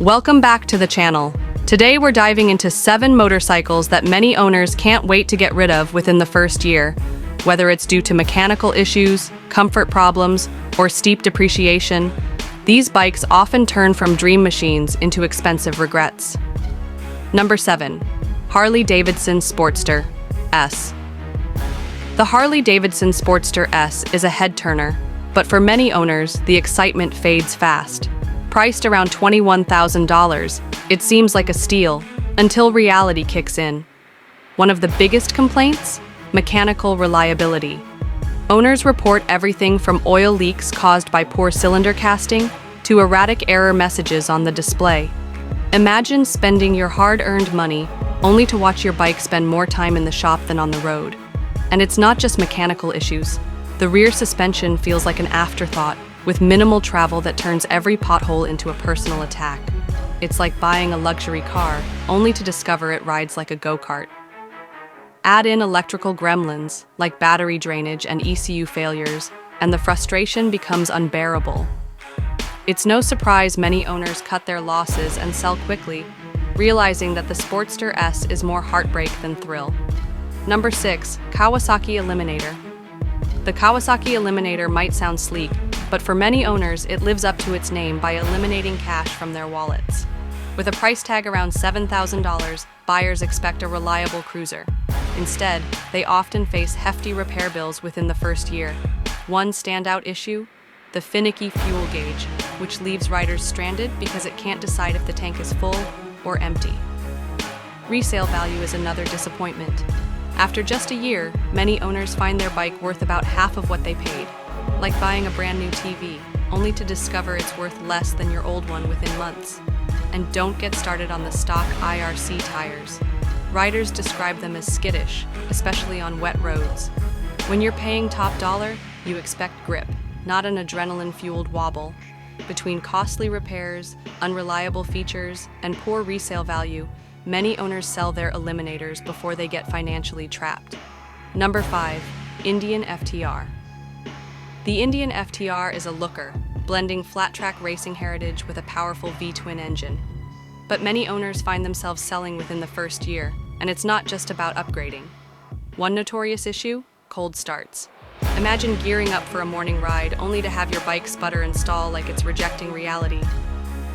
Welcome back to the channel. Today we're diving into 7 motorcycles that many owners can't wait to get rid of within the first year. Whether it's due to mechanical issues, comfort problems, or steep depreciation, these bikes often turn from dream machines into expensive regrets. Number 7. Harley-Davidson Sportster S. The Harley-Davidson Sportster S is a head-turner, but for many owners, the excitement fades fast. Priced around $21,000, it seems like a steal, until reality kicks in. One of the biggest complaints? Mechanical reliability. Owners report everything from oil leaks caused by poor cylinder casting to erratic error messages on the display. Imagine spending your hard-earned money only to watch your bike spend more time in the shop than on the road. And it's not just mechanical issues. The rear suspension feels like an afterthought, with minimal travel that turns every pothole into a personal attack. It's like buying a luxury car, only to discover it rides like a go-kart. Add in electrical gremlins, like battery drainage and ECU failures, and the frustration becomes unbearable. It's no surprise many owners cut their losses and sell quickly, realizing that the Sportster S is more heartbreak than thrill. Number 6. Kawasaki Eliminator. The Kawasaki Eliminator might sound sleek, but for many owners, it lives up to its name by eliminating cash from their wallets. With a price tag around $7,000, buyers expect a reliable cruiser. Instead, they often face hefty repair bills within the first year. One standout issue? The finicky fuel gauge, which leaves riders stranded because it can't decide if the tank is full or empty. Resale value is another disappointment. After just a year, many owners find their bike worth about half of what they paid. Like buying a brand new TV, only to discover it's worth less than your old one within months. And don't get started on the stock IRC tires. Riders describe them as skittish, especially on wet roads. When you're paying top dollar, you expect grip, not an adrenaline-fueled wobble. Between costly repairs, unreliable features, and poor resale value, many owners sell their Eliminators before they get financially trapped. Number 5. Indian FTR. The Indian FTR is a looker, blending flat-track racing heritage with a powerful V-twin engine. But many owners find themselves selling within the first year, and it's not just about upgrading. One notorious issue? Cold starts. Imagine gearing up for a morning ride only to have your bike sputter and stall like it's rejecting reality.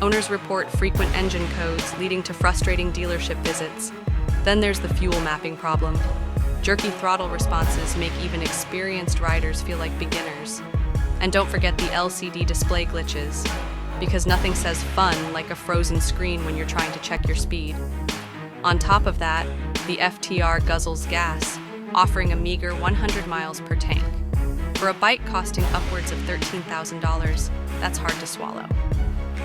Owners report frequent engine codes, leading to frustrating dealership visits. Then there's the fuel mapping problem. Jerky throttle responses make even experienced riders feel like beginners. And don't forget the LCD display glitches, because nothing says fun like a frozen screen when you're trying to check your speed. On top of that, the FTR guzzles gas, offering a meager 100 miles per tank. For a bike costing upwards of $13,000, that's hard to swallow.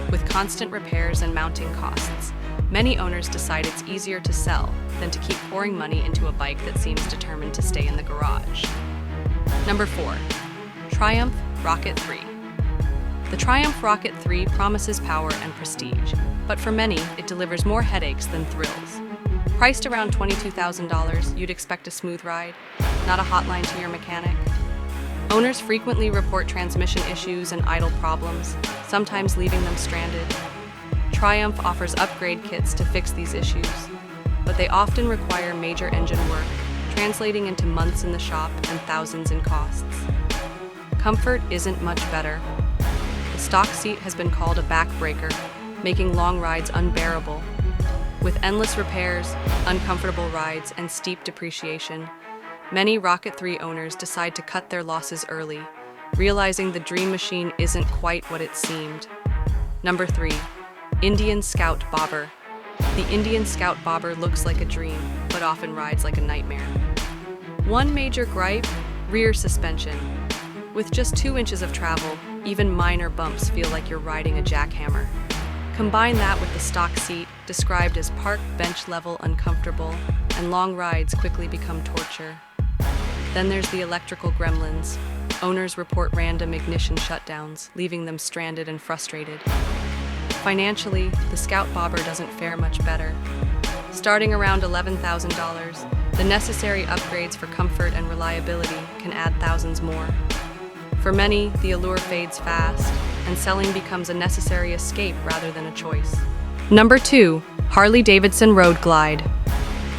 With constant repairs and mounting costs, many owners decide it's easier to sell than to keep pouring money into a bike that seems determined to stay in the garage. Number 4. Triumph Rocket 3. The Triumph Rocket 3 promises power and prestige, but for many, it delivers more headaches than thrills. Priced around $22,000, you'd expect a smooth ride, not a hotline to your mechanic. Owners frequently report transmission issues and idle problems, sometimes leaving them stranded. Triumph offers upgrade kits to fix these issues, but they often require major engine work, translating into months in the shop and thousands in costs. Comfort isn't much better. The stock seat has been called a backbreaker, making long rides unbearable. With endless repairs, uncomfortable rides, and steep depreciation, many Rocket 3 owners decide to cut their losses early, realizing the dream machine isn't quite what it seemed. Number 3. Indian Scout Bobber. The Indian Scout Bobber looks like a dream, but often rides like a nightmare. One major gripe? Rear suspension. With just 2 inches of travel, even minor bumps feel like you're riding a jackhammer. Combine that with the stock seat, described as park bench level uncomfortable, and long rides quickly become torture. Then there's the electrical gremlins. Owners report random ignition shutdowns, leaving them stranded and frustrated. Financially, the Scout Bobber doesn't fare much better. Starting around $11,000, the necessary upgrades for comfort and reliability can add thousands more. For many, the allure fades fast, and selling becomes a necessary escape rather than a choice. Number 2. Harley-Davidson Road Glide.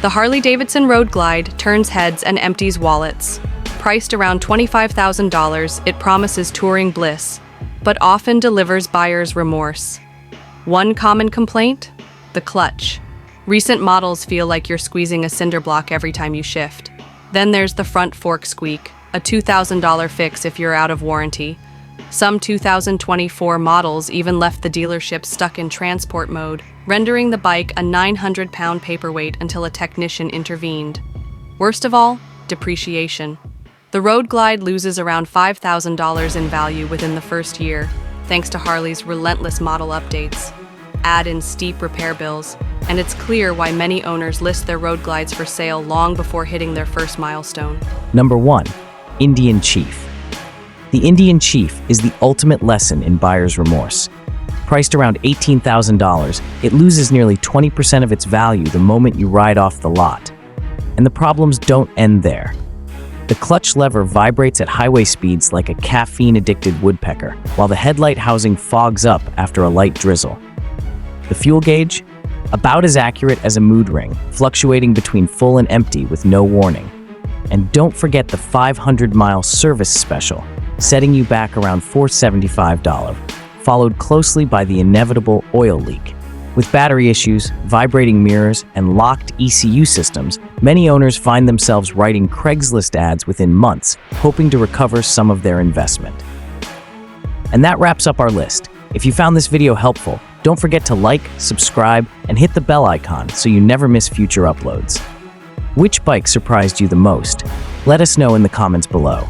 The Harley-Davidson Road Glide turns heads and empties wallets. Priced around $25,000, it promises touring bliss, but often delivers buyers remorse. One common complaint? The clutch. Recent models feel like you're squeezing a cinder block every time you shift. Then there's the front fork squeak, a $2,000 fix if you're out of warranty. Some 2024 models even left the dealership stuck in transport mode, rendering the bike a 900-pound paperweight until a technician intervened. Worst of all, depreciation. The Road Glide loses around $5,000 in value within the first year, thanks to Harley's relentless model updates. Add in steep repair bills, and it's clear why many owners list their Road Glides for sale long before hitting their first milestone. Number 1. Indian Chief. The Indian Chief is the ultimate lesson in buyer's remorse. Priced around $18,000, it loses nearly 20% of its value the moment you ride off the lot. And the problems don't end there. The clutch lever vibrates at highway speeds like a caffeine-addicted woodpecker, while the headlight housing fogs up after a light drizzle. The fuel gauge? About as accurate as a mood ring, fluctuating between full and empty with no warning. And don't forget the 500-mile service special, setting you back around $475, followed closely by the inevitable oil leak. With battery issues, vibrating mirrors, and locked ECU systems, many owners find themselves writing Craigslist ads within months, hoping to recover some of their investment. And that wraps up our list. If you found this video helpful, don't forget to like, subscribe, and hit the bell icon so you never miss future uploads. Which bike surprised you the most? Let us know in the comments below.